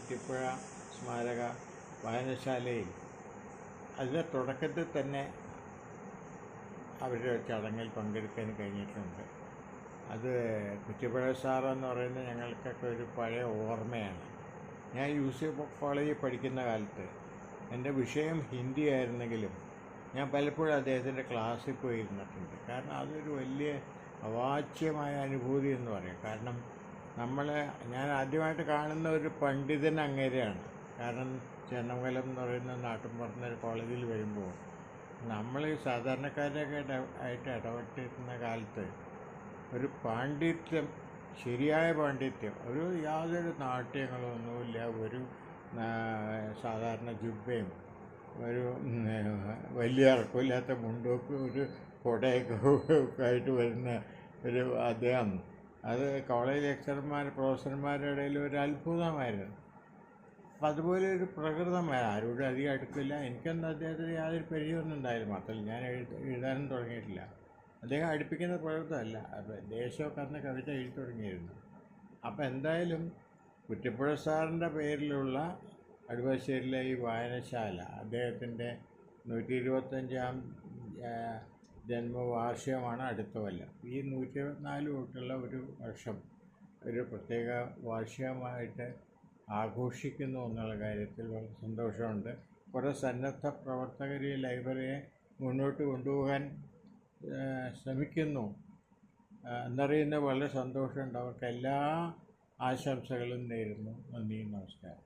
കുറ്റിപ്പുഴ സ്മാരക വായനശാലയിൽ അതിൻ്റെ തുടക്കത്തിൽ തന്നെ അവരുടെ ചടങ്ങിൽ പങ്കെടുക്കാൻ കഴിഞ്ഞിട്ടുണ്ട്. അത് കുറ്റിപ്പുഴ സാറെന്ന് പറയുന്നത് ഞങ്ങൾക്കൊക്കെ ഒരു പഴയ ഓർമ്മയാണ്. ഞാൻ UC കോളേജിൽ പഠിക്കുന്ന കാലത്ത് എൻ്റെ വിഷയം ഹിന്ദി ആയിരുന്നെങ്കിലും ഞാൻ പലപ്പോഴും അദ്ദേഹത്തിൻ്റെ ക്ലാസ്സിൽ പോയിരുന്നിട്ടുണ്ട്. കാരണം അതൊരു വലിയ അവാച്യമായ അനുഭൂതി എന്ന് പറയാം. കാരണം ഞാൻ ആദ്യമായിട്ട് കാണുന്ന ഒരു പണ്ഡിതൻ അങ്ങേരെയാണ്. കാരണം ചെന്നമംഗലം എന്ന് പറയുന്ന നാട്ടിൻപുറത്ത് ഒരു കോളേജിൽ വരുമ്പോൾ നമ്മൾ ഈ സാധാരണക്കാരൊക്കെ ആയിട്ട് ഇടപെട്ടിരുന്ന കാലത്ത് ഒരു പാണ്ഡിത്യം, ശരിയായ പാണ്ഡിത്യം, യാതൊരു നാട്യങ്ങളൊന്നുമില്ല, ഒരു സാധാരണ ജുബ്ബയും ഒരു വലിയ ഇറക്കമില്ലാത്ത മുണ്ടൊക്കെ ഒരു കുടയൊക്കെ ആയിട്ട് വരുന്ന ഒരു അദ്ദേഹം, അത് കോളേജ് പ്രൊഫസർമാരുടെ ഇടയിൽ ഒരു അത്ഭുതമായിരുന്നു. അപ്പം അതുപോലെ ഒരു പ്രകൃതമായ ആരോടും അധികം അടുക്കില്ല. എനിക്കൊന്നും അദ്ദേഹത്തിന് യാതൊരു പരിചയമൊന്നും ഉണ്ടായില്ല. മാത്രമല്ല ഞാൻ എഴുതാനും തുടങ്ങിയിട്ടില്ല. അദ്ദേഹം അടുപ്പിക്കുന്ന പ്രകൃതമല്ല. അപ്പം ദേശമൊക്കെ അന്ന് കവിത എഴുതി തുടങ്ങിയിരുന്നു. അപ്പം എന്തായാലും കുറ്റിപ്പുഴ സാറിൻ്റെ പേരിലുള്ള അടുവശ്ശേരിയിലെ ഈ വായനശാല അദ്ദേഹത്തിൻ്റെ 125ാം ജന്മവാർഷികമാണ് അടുത്ത കൊല്ലം. ഈ 124 തൊട്ടുള്ള ഒരു വർഷം ഒരു പ്രത്യേക വാർഷികമായിട്ട് ആഘോഷിക്കുന്നു എന്നുള്ള കാര്യത്തിൽ വളരെ സന്തോഷമുണ്ട്. കുറേ സന്നദ്ധ പ്രവർത്തകർ ഈ ലൈബ്രറിയെ മുന്നോട്ട് കൊണ്ടുപോകാൻ ശ്രമിക്കുന്നു എന്നറിയുന്ന വളരെ സന്തോഷമുണ്ട്. അവർക്ക് എല്ലാ ആശംസകളും നേരുന്നു. നന്ദി, നമസ്കാരം.